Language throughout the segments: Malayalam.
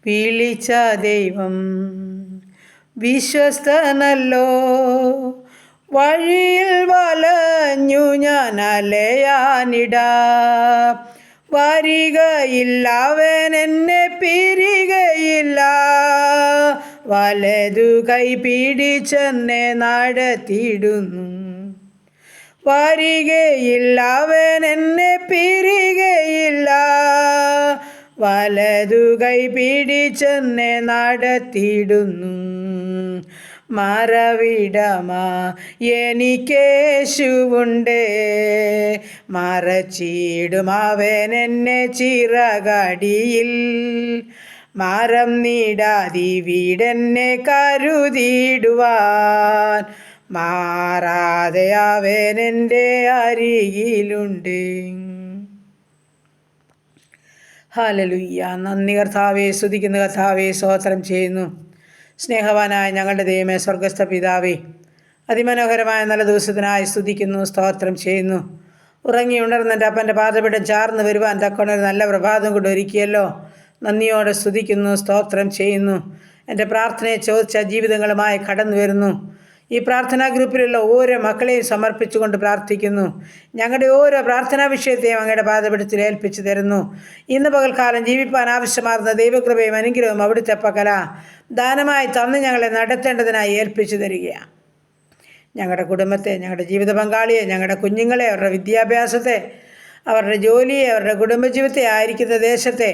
വിളിച്ച ദൈവം വിശ്വസ്തനല്ലോ. വഴിയിൽ വലഞ്ഞു ഞാൻ അലയാനിട, വരികയില്ല അവൻ എന്നെ പിരികയില്ല. വലതു കൈ പിടിച്ചെന്നെ നടത്തിയിടുന്നു, വരികയില്ല അവൻ എന്നെ പിരികയില്ല. വലതു കൈ പിടിച്ചെന്നെ നടത്തിയിടുന്നു. മറവിടമാ എനിക്കേശുവുണ്ട്, മറച്ചിടും അവൻ എന്നെ ചിറകടിയിൽ. മറന്നിടാതിവിടെന്നെ കരുതിയിടുവാൻ, മാറാതെ അവൻ എൻ്റെ അരികിലുണ്ട്. ഹല്ലേലൂയ. നന്ദി കർത്താവേ, സ്തുതിക്കുന്ന കർത്താവേ, സ്തോത്രം ചെയ്യുന്നു. സ്നേഹവാനായ ഞങ്ങളുടെ ദൈവമേ, സ്വർഗസ്ഥ പിതാവേ, അതിമനോഹരമായ നല്ല ദിവസത്തിനായി സ്തുതിക്കുന്നു, സ്തോത്രം ചെയ്യുന്നു. ഉറങ്ങി ഉണർന്ന് എൻ്റെ അപ്പൻ്റെ പാദപീഠം ചാർന്ന് വരുവാൻ തക്കവണ്ണം ഒരു നല്ല പ്രഭാതം കൊണ്ട് ഒരുക്കിയല്ലോ. നന്ദിയോടെ സ്തുതിക്കുന്നു, സ്തോത്രം ചെയ്യുന്നു. എൻ്റെ പ്രാർത്ഥനയെ ചോദിച്ച ജീവിതങ്ങളുമായി കടന്നു വരുന്നു. ഈ പ്രാർത്ഥനാ ഗ്രൂപ്പിലുള്ള ഓരോ മക്കളെയും സമർപ്പിച്ചുകൊണ്ട് പ്രാർത്ഥിക്കുന്നു. ഞങ്ങളുടെ ഓരോ പ്രാർത്ഥനാ വിഷയത്തെയും അങ്ങയുടെ പാദപീഠത്തിൽ ഏൽപ്പിച്ചു തരുന്നു. ഇന്ന് പകൽക്കാലം ജീവിപ്പാൻ ആവശ്യമാർന്ന ദൈവകൃപയും അനുഗ്രഹവും അവിടുത്തെ പകല ദാനമായി തന്ന് ഞങ്ങളെ നടത്തേണ്ടതിനായി ഏൽപ്പിച്ചു തരികയാണ്. ഞങ്ങളുടെ കുടുംബത്തെ, ഞങ്ങളുടെ ജീവിത പങ്കാളിയെ, ഞങ്ങളുടെ കുഞ്ഞുങ്ങളെ, അവരുടെ വിദ്യാഭ്യാസത്തെ, അവരുടെ ജോലിയെ, അവരുടെ കുടുംബജീവിതത്തെ, ആയിരിക്കുന്ന ദേശത്തെ,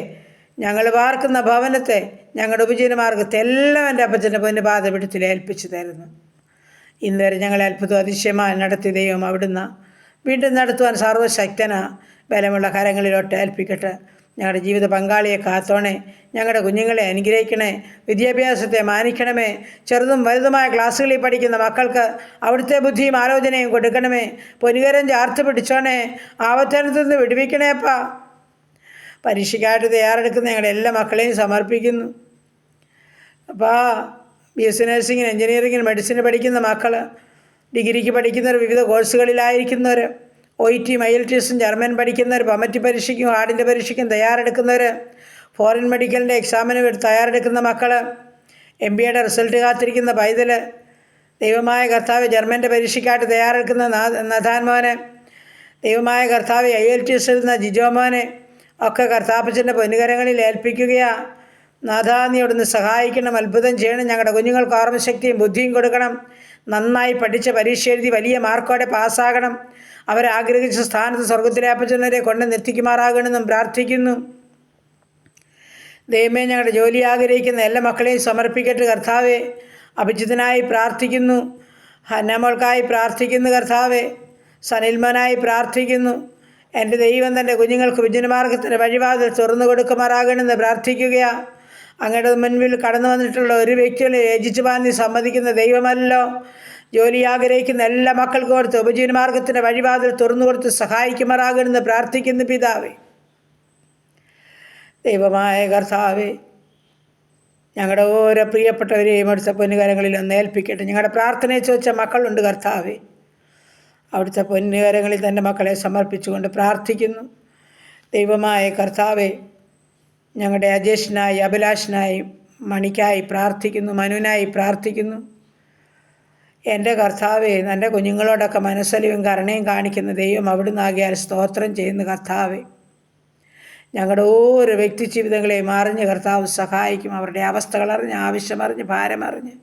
ഞങ്ങൾ പാർക്കുന്ന ഭവനത്തെ, ഞങ്ങളുടെ ഉപജീവനമാർഗത്തെ എല്ലാം എൻ്റെ അപ്പച്ചൻ്റെ പൊന്നു പാദപീഠത്തിൽ ഏൽപ്പിച്ചു തരുന്നു. ഇന്നുവരെ ഞങ്ങളെ അത്ഭുതം അതിശയമായി നടത്തിയ ദൈവം അവിടുന്ന് വീണ്ടും നടത്തുവാൻ സർവ്വശക്തന ബലമുള്ള കരങ്ങളിലോട്ട് ഏൽപ്പിക്കട്ടെ. ഞങ്ങളുടെ ജീവിത പങ്കാളിയെ കാത്തോണേ, ഞങ്ങളുടെ കുഞ്ഞുങ്ങളെ അനുഗ്രഹിക്കണേ, വിദ്യാഭ്യാസത്തെ മാനിക്കണമേ. ചെറുതും വലുതുമായ ക്ലാസ്സുകളിൽ പഠിക്കുന്ന മക്കൾക്ക് അവിടുത്തെ ബുദ്ധിയും ആലോചനയും കൊടുക്കണമേ. പൊന്നുകരം ചാർത്ത് പിടിച്ചോണേ, ആപത്തനത്തിൽ നിന്ന് വിടുവിക്കണേപ്പാ. പരീക്ഷയ്ക്കായിട്ട് തയ്യാറെടുക്കുന്ന ഞങ്ങളുടെ എല്ലാ മക്കളെയും സമർപ്പിക്കുന്നു. അപ്പോൾ BSc നഴ്സിങ്ങിന്, എഞ്ചിനീയറിങ്ങിന്, മെഡിസിന് പഠിക്കുന്ന മക്കൾ, ഡിഗ്രിക്ക് പഠിക്കുന്നവർ, വിവിധ കോഴ്സുകളിലായിരിക്കുന്നവർ, OET, IELTS, ജർമ്മൻ പഠിക്കുന്നവർ, പമറ്റി പരീക്ഷയ്ക്കും ഹാർഡിൻ്റെ പരീക്ഷയ്ക്കും തയ്യാറെടുക്കുന്നവർ, ഫോറിൻ മെഡിക്കലിൻ്റെ എക്സാമിന് തയ്യാറെടുക്കുന്ന മക്കൾ, MBAയുടെ റിസൾട്ട് കാത്തിരിക്കുന്ന പൈതൽ, ദൈവമായ കർത്താവ് ജർമ്മൻ്റെ പരീക്ഷയ്ക്കായിട്ട് തയ്യാറെടുക്കുന്ന നഥാൻ മോനെ, ദൈവമായ കർത്താവ് IELTS എഴുതുന്ന ജിജോ മോനെ ഒക്കെ കർത്താപ്പച്ചൻ്റെ പൊന്നുകരങ്ങളിൽ ഏൽപ്പിക്കുകയാണ്. നാഥാ, നീ അവിടുന്ന് സഹായിക്കണം, അത്ഭുതം ചെയ്യണം. ഞങ്ങളുടെ കുഞ്ഞുങ്ങൾക്ക് ഓർമ്മശക്തിയും ബുദ്ധിയും കൊടുക്കണം. നന്നായി പഠിച്ച് പരീക്ഷ എഴുതി വലിയ മാർക്കോടെ പാസ്സാകണം. അവരാഗ്രഹിച്ച സ്ഥാനത്ത് സ്വർഗത്തിലെ അപ്പച്ചനരെ കൊണ്ട് നിർത്തിക്കുമാറാകണമെന്നും പ്രാർത്ഥിക്കുന്നു. ദൈവമേ, ഞങ്ങളുടെ ജോലി ആഗ്രഹിക്കുന്ന എല്ലാ മക്കളെയും സമർപ്പിക്കട്ടെ കർത്താവെ. അഭിജിത്തിനായി പ്രാർത്ഥിക്കുന്നു, ഹന്നമോൾക്കായി പ്രാർത്ഥിക്കുന്നു കർത്താവെ, സനിൽമനായി പ്രാർത്ഥിക്കുന്നു. എൻ്റെ ദൈവം തൻ്റെ കുഞ്ഞുങ്ങൾക്ക് വിജയമാർഗത്തിൻ്റെ വഴിവാതിൽ തുറന്നു കൊടുക്കുമാറാകണമെന്ന് പ്രാർത്ഥിക്കുകയാണ്. അങ്ങയുടെ മുൻപിൽ കടന്നു വന്നിട്ടുള്ള ഒരു വ്യക്തികളെ യജിച്ചു പാന്തി സമ്മതിക്കുന്ന ദൈവമല്ലോ. ജോലി ആഗ്രഹിക്കുന്ന എല്ലാ മക്കൾക്കും കൊടുത്ത് ഉപജീവനമാർഗത്തിൻ്റെ വഴിവാതിൽ തുറന്നു കൊടുത്ത് സഹായിക്കുമാറാകണമെന്ന് പ്രാർത്ഥിക്കുന്നു പിതാവേ. ദൈവമായ കർത്താവേ, ഞങ്ങളുടെ ഓരോ പ്രിയപ്പെട്ടവരെയും അവിടുത്തെ പൊന്നുകരങ്ങളിൽ ഒന്ന് ഏൽപ്പിക്കട്ടെ. ഞങ്ങളുടെ പ്രാർത്ഥനയെ ചോദിച്ച മക്കളുണ്ട് കർത്താവേ, അവിടുത്തെ പൊന്നുകരങ്ങളിൽ തന്നെ മക്കളെ സമർപ്പിച്ചുകൊണ്ട് പ്രാർത്ഥിക്കുന്നു. ദൈവമായ കർത്താവേ, ഞങ്ങളുടെ അജേഷിനായി, അഭിലാഷിനായി, മണിക്കായി പ്രാർത്ഥിക്കുന്നു, മനുവിനായി പ്രാർത്ഥിക്കുന്നു. എൻ്റെ കർത്താവേ, എൻ്റെ കുഞ്ഞുങ്ങളോടൊക്കെ മനസ്സലിവും കരുണയും കാണിക്കുന്ന ദൈവം അവിടുന്ന് ആകിയാൽ സ്തോത്രം ചെയ്യുന്ന കർത്താവേ. ഞങ്ങളുടെ ഓരോ വ്യക്തി ജീവിതങ്ങളെയും അറിഞ്ഞ് കർത്താവ് സഹായിക്കും. അവരുടെ അവസ്ഥകളറിഞ്ഞ്, ആവശ്യമറിഞ്ഞ്, ഭാരമറിഞ്ഞ്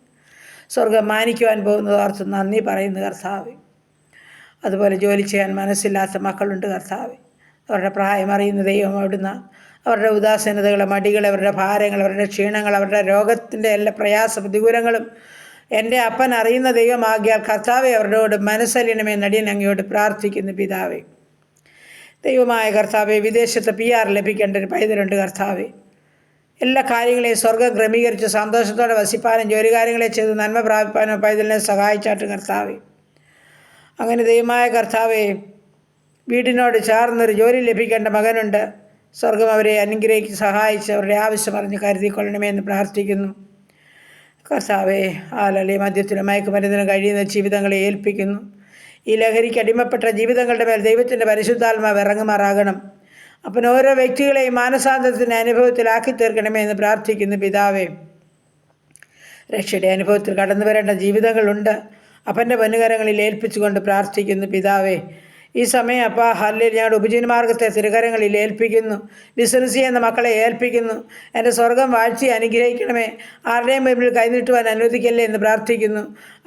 സ്വർഗം മാനിക്കുവാൻ പോകുന്നത് ഓർത്ത് നന്ദി പറയുന്നു കർത്താവേ. അതുപോലെ ജോലി ചെയ്യാൻ മനസ്സില്ലാത്ത മക്കളുണ്ട് കർത്താവേ. അവരുടെ പ്രായം അറിയുന്ന ദൈവം അവിടുന്ന് അവരുടെ ഉദാസീനതകൾ, മടികൾ, അവരുടെ ഭാരങ്ങൾ, അവരുടെ ക്ഷീണങ്ങൾ, അവരുടെ രോഗത്തിൻ്റെ എല്ലാ പ്രയാസ പ്രതികൂലങ്ങളും എൻ്റെ അപ്പൻ അറിയുന്ന ദൈവമാകിയാൽ കർത്താവെ അവരോട് മനസ്സലിയണമേ നടിയൻ അങ്ങയോട് പ്രാർത്ഥിക്കുന്നു പിതാവേ. ദൈവമായ കർത്താവെ, വിദേശത്ത് PR ലഭിക്കേണ്ട ഒരു പൈതലുണ്ട് കർത്താവെ. എല്ലാ കാര്യങ്ങളെയും സ്വർഗം ക്രമീകരിച്ച് സന്തോഷത്തോടെ വസിപ്പാനും ജോലി കാര്യങ്ങളെ ചെയ്ത് നന്മ പ്രാപിപ്പാനും പൈതലിനെ സഹായിച്ചാട്ട് കർത്താവെ. അങ്ങനെ ദൈവമായ കർത്താവെ, വീടിനോട് ചേർന്നൊരു ജോലി ലഭിക്കേണ്ട മകനുണ്ട്. സ്വർഗം അവരെ അനുഗ്രഹിച്ച് സഹായിച്ച് അവരുടെ ആവശ്യം അറിഞ്ഞ് കരുതിക്കൊള്ളണമേ എന്ന് പ്രാർത്ഥിക്കുന്നു കർത്താവെ. ആലലി മദ്യത്തിനും മയക്കുമരുന്നിനും കഴിയുന്ന ജീവിതങ്ങളെ ഏൽപ്പിക്കുന്നു. ഈ ലഹരിക്ക് അടിമപ്പെട്ട ജീവിതങ്ങളുടെ മേൽ ദൈവത്തിൻ്റെ പരിശുദ്ധാത്മാവ് ഇറങ്ങുമാറാകണം. അപ്പം ഓരോ വ്യക്തികളെയും മാനസാന്തരത്തിൻ്റെ അനുഭവത്തിലാക്കി തീർക്കണമേ എന്ന് പ്രാർത്ഥിക്കുന്നു പിതാവേ. രക്ഷയുടെ അനുഭവത്തിൽ കടന്നു വരേണ്ട ജീവിതങ്ങളുണ്ട്. അപ്പൻ്റെ പൊന്നുകരങ്ങളിൽ ഏൽപ്പിച്ചുകൊണ്ട് പ്രാർത്ഥിക്കുന്നു പിതാവേ. ഈ സമയം അപ്പാ ഹല്ലേലൂയ, ഞങ്ങളുടെ ഉപജീവനമാർഗത്തെ തിരുകരങ്ങളിൽ ഏൽപ്പിക്കുന്നു. ബിസിനസ് ചെയ്യുന്ന മക്കളെ ഏൽപ്പിക്കുന്നു. എൻ്റെ സ്വർഗം വാഴ്ചയെ അനുഗ്രഹിക്കണമേ, ആരുടെയും മുമ്പിൽ കൈനീട്ടുവാൻ അനുവദിക്കല്ലേ എന്ന് പ്രാർത്ഥിക്കുന്നു.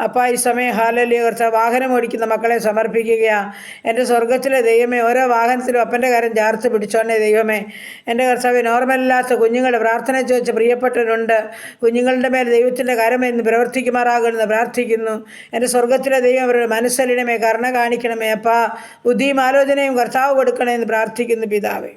അപ്പാ ഈ സമയം ഹല്ലേലൂയ കർത്താവേ, വാഹനം ഓടിക്കുന്ന മക്കളെ സമർപ്പിക്കുകയാണ്. എൻ്റെ സ്വർഗത്തിലെ ദൈവമേ, ഓരോ വാഹനത്തിലും അപ്പൻ്റെ കരം ചേർത്ത് പിടിച്ചോണേ ദൈവമേ. എൻ്റെ കർത്താവേ, നോർമലില്ലാത്ത കുഞ്ഞുങ്ങളുടെ പ്രാർത്ഥന ചോദിച്ച പ്രിയപ്പെട്ടവരുണ്ട്. കുഞ്ഞുങ്ങളുടെ മേൽ ദൈവത്തിൻ്റെ കരം എന്ന് പ്രവർത്തിക്കുമാറാകണമെന്ന് പ്രാർത്ഥിക്കുന്നു. എൻ്റെ സ്വർഗത്തിലെ ദൈവം അവരുടെ മനസ്സലിടമേ, കരുണ കാണിക്കണമേ അപ്പാ. ബുദ്ധിയും ആലോചനയും കർത്താവ് കൊടുക്കണമെന്ന് പ്രാർത്ഥിക്കുന്നു പിതാവേ.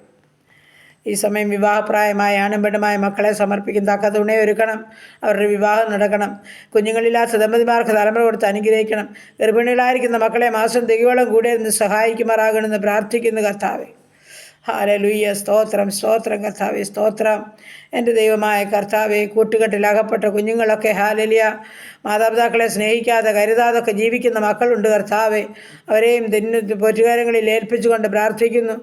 ഈ സമയം വിവാഹപ്രായമായ ആണുംപെണ്ണുമായ മക്കളെ സമർപ്പിക്കും. തക്ക തുണയൊരുക്കണം, അവരുടെ വിവാഹം നടക്കണം. കുഞ്ഞുങ്ങളില്ലാത്ത ദമ്പതിമാർക്ക് തലമുറ കൊടുത്ത് അനുഗ്രഹിക്കണം. ഗർഭിണികളായിരിക്കുന്ന മക്കളെ മാസം തികയോളം കൂടെ നിന്ന് സഹായിക്കുമാറാകണമെന്ന് പ്രാർത്ഥിക്കുന്നു കർത്താവേ. ഹല്ലേലൂയ, സ്തോത്രം സ്തോത്രം കർത്താവേ, സ്തോത്രം. എൻ്റെ ദൈവമായ കർത്താവേ, കൂട്ടുകെട്ടിലകപ്പെട്ട കുഞ്ഞുങ്ങളൊക്കെ ഹല്ലേലൂയ മാതാപിതാക്കളെ സ്നേഹിക്കാതെ കരുതാതൊക്കെ ജീവിക്കുന്ന മക്കളുണ്ട് കർത്താവേ. അവരെയും പൊറ്റുകാര്യങ്ങളിൽ ഏൽപ്പിച്ചുകൊണ്ട് പ്രാർത്ഥിക്കുന്നു.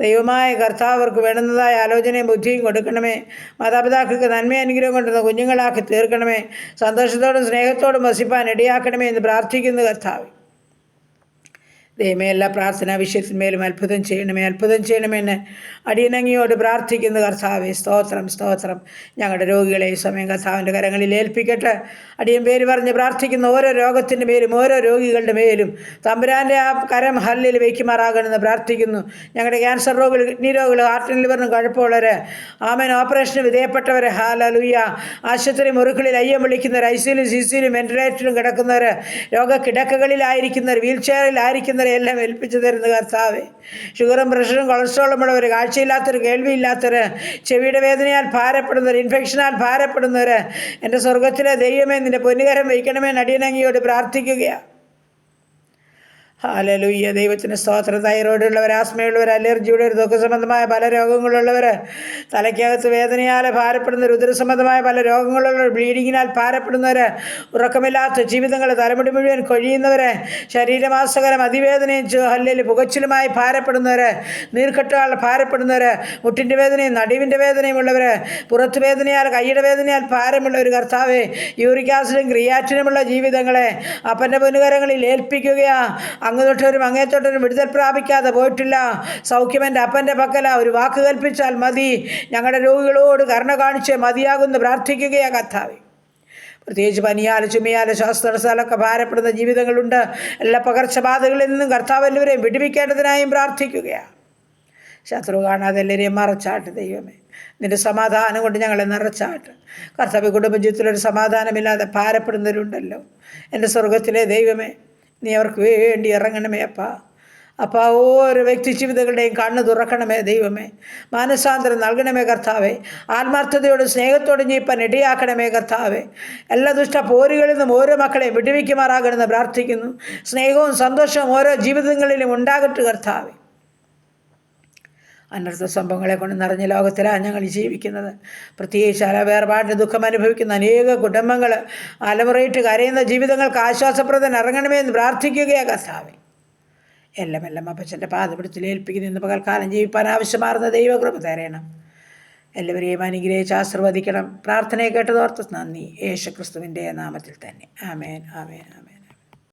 ദൈവമായ കർത്താവ് അവർക്ക് വേണ്ടുന്നതായ ആലോചനയും ബുദ്ധിയും കൊടുക്കണമേ. മാതാപിതാക്കൾക്ക് നന്മ അനുഗ്രഹം കൊണ്ടുവന്ന കുഞ്ഞുങ്ങളാക്കി തീർക്കണമേ. സന്തോഷത്തോടും സ്നേഹത്തോടും വസിപ്പാൻ ഇടയാക്കണമേ എന്ന് പ്രാർത്ഥിക്കുന്നു കർത്താവേ. ദൈവമേ, എല്ലാ പ്രാർത്ഥനാ വിഷയത്തിന്മേലും അത്ഭുതം ചെയ്യണമെന്ന് അടിയനങ്ങിയോട് പ്രാർത്ഥിക്കുന്നു കർത്താവേ. സ്തോത്രം സ്തോത്രം. ഞങ്ങളുടെ രോഗികളെ ഈ സമയം കർത്താവിൻ്റെ കരങ്ങളിൽ ഏൽപ്പിക്കട്ടെ. അടിയൻ പേര് പറഞ്ഞ് പ്രാർത്ഥിക്കുന്ന ഓരോ രോഗത്തിൻ്റെ മേലും ഓരോ രോഗികളുടെ മേലും തമ്പുരാൻ്റെ ആ കരം ഹല്ലിൽ വയ്ക്കുമാറാകണമെന്ന് പ്രാർത്ഥിക്കുന്നു. ഞങ്ങളുടെ ക്യാൻസർ രോഗികൾ, കിഡ്നി രോഗികൾ, ഹാർട്ടിന് ലിവറിനും കുഴപ്പമുള്ളവർ, ആമേൻ, ഓപ്പറേഷന് വിധേയപ്പെട്ടവർ, ഹല്ലേലൂയ, ആശുപത്രി മുറികളിൽ അയ്യം വിളിക്കുന്നവർ, ഐസിയിലും സിസിയിലും വെന്റിലേറ്ററിലും കിടക്കുന്നവർ, രോഗക്കിടക്കകളിലായിരിക്കുന്നവർ, വീൽ ചെയറിലായിരിക്കുന്നവർ എല്ലാം ഏൽപ്പിച്ചു തരുന്ന കർത്താവേ. ഷുഗറും പ്രഷറും കൊളസ്ട്രോളും ഉള്ളവർ, കാഴ്ചയില്ലാത്തവർ, കേൾവിയില്ലാത്തവർ, ചെവിയുടെ വേദനയാൽ ഭാരപ്പെടുന്നവർ, ഇൻഫെക്ഷനാൽ ഭാരപ്പെടുന്നവർ, എൻ്റെ സ്വർഗത്തിലെ ദൈവമേ നിൻ്റെ പൊന്നുകരം വയ്ക്കണമേ അടിയനങ്ങിയോട് പ്രാർത്ഥിക്കുകയാണ്. ഹല്ലേലൂയ, ദൈവത്തിന് സ്തോത്രം. തൈറോയിഡുള്ളവർ, ആസ്മയുള്ളവർ, അലർജിയുള്ളവർ, ദുഃഖസംബന്ധമായ പല രോഗങ്ങളുള്ളവർ, തലയ്ക്കകത്ത് വേദനയാൽ ഭാരപ്പെടുന്നവർ, ഉദരസംബന്ധമായ പല രോഗങ്ങളുള്ളവർ, ബ്ലീഡിങ്ങിനാൽ ഭാരപ്പെടുന്നവർ, ഉറക്കമില്ലാത്ത ജീവിതങ്ങൾ തലമുടി മുഴുവൻ കൊഴിയുന്നവർ, ശരീരമാസകലം അതിവേദനയും ഹല്ലേലൂയ പുകച്ചിലുമായി ഭാരപ്പെടുന്നവർ, നീർക്കെട്ടുകൾ ഭാരപ്പെടുന്നവർ, മുട്ടിൻ്റെ വേദനയും നടുവിൻ്റെ വേദനയും ഉള്ളവർ, പുറത്ത് വേദനയാൽ കൈയുടെ വേദനയാൽ ഭാരമുള്ളവർ, കർത്താവേ, യൂറിക് ആസിഡും ക്രിയാറ്റിനുമുള്ള ജീവിതങ്ങളെ അപ്പൻ്റെ പൊന്നുകരങ്ങളിൽ ഏൽപ്പിക്കുകയാ. അങ്ങ് തൊട്ടവരും അങ്ങേ തൊട്ടവരും വിടുതൽ പ്രാപിക്കാതെ പോയിട്ടില്ല. സൗഖ്യം എൻ്റെ അപ്പൻ്റെ പക്കല. ഒരു വാക്ക് കൽപ്പിച്ചാൽ മതി. ഞങ്ങളുടെ രോഗികളോട് കരുണ കാണിച്ച് മതിയാകുമെന്ന് പ്രാർത്ഥിക്കുകയാണ് കർത്താവേ. പ്രത്യേകിച്ച് പനിയാൽ, ചുമയാൽ, ശ്വാസതടസ്സാലൊക്കെ ഭാരപ്പെടുന്ന ജീവിതങ്ങളുണ്ട്. എല്ലാ പകർച്ചബാധകളിൽ നിന്നും കർത്താവ് എല്ലാവരെയും വിടുവിക്കേണ്ടതിനായും പ്രാർത്ഥിക്കുകയാണ്. ശത്രു കാണാതെ എല്ലാവരെയും മറച്ചാട്ട് ദൈവമേ. നിൻ്റെ സമാധാനം കൊണ്ട് ഞങ്ങളെ നിറച്ചാട്ട് കർത്താവ്. കുടുംബജീവിതത്തിലൊരു സമാധാനമില്ലാതെ ഭാരപ്പെടുന്നവരുണ്ടല്ലോ. എൻ്റെ സ്വർഗത്തിലെ ദൈവമേ, നീ അവർക്ക് വേണ്ടി ഇറങ്ങണമേ അപ്പാ. അപ്പോൾ ഓരോ വ്യക്തി ജീവിതങ്ങളുടെയും കണ്ണ് തുറക്കണമേ ദൈവമേ. മാനസാന്തരം നൽകണമേ കർത്താവേ. ആത്മാർത്ഥതയോടും സ്നേഹത്തോടും ജീവിപ്പാൻ ഇടയാക്കണമേ കർത്താവേ. എല്ലാ ദുഷ്ട പോരുകളിൽ നിന്നും ഓരോ മക്കളെയും വിടുവിക്കുമാറാകണമെന്ന് പ്രാർത്ഥിക്കുന്നു. സ്നേഹവും സന്തോഷവും ഓരോ ജീവിതങ്ങളിലും ഉണ്ടാകട്ടെ കർത്താവേ. അനർത്ഥ സംഭവങ്ങളെ കൊണ്ട് നിറഞ്ഞ ലോകത്തിലാണ് ഞങ്ങൾ ജീവിക്കുന്നത്. പ്രത്യേകിച്ച് വേർപാടിൻ്റെ ദുഃഖം അനുഭവിക്കുന്ന അനേക കുടുംബങ്ങൾ, അലമുറയിട്ട് കരയുന്ന ജീവിതങ്ങൾക്ക് ആശ്വാസപ്രദം ഇറങ്ങണമേ എന്ന് പ്രാർത്ഥിക്കുകയാണ് കർത്താവേ. എല്ലാം അപ്പച്ചൻ്റെ പാദപിടുത്തിൽ ഏൽപ്പിക്കുന്ന ഇന്ന് പകൽക്കാലം ജീവിപ്പാൻ ആവശ്യമാർന്ന ദൈവകൃപ തരണം. എല്ലാവരെയും അനുഗ്രഹിച്ച് ആശീർവദിക്കണം. പ്രാർത്ഥനയെ കേട്ടതോർത്ത് നന്ദി. യേശുക്രിസ്തുവിൻ്റെ നാമത്തിൽ തന്നെ. ആമേൻ ആമേൻ ആമേൻ.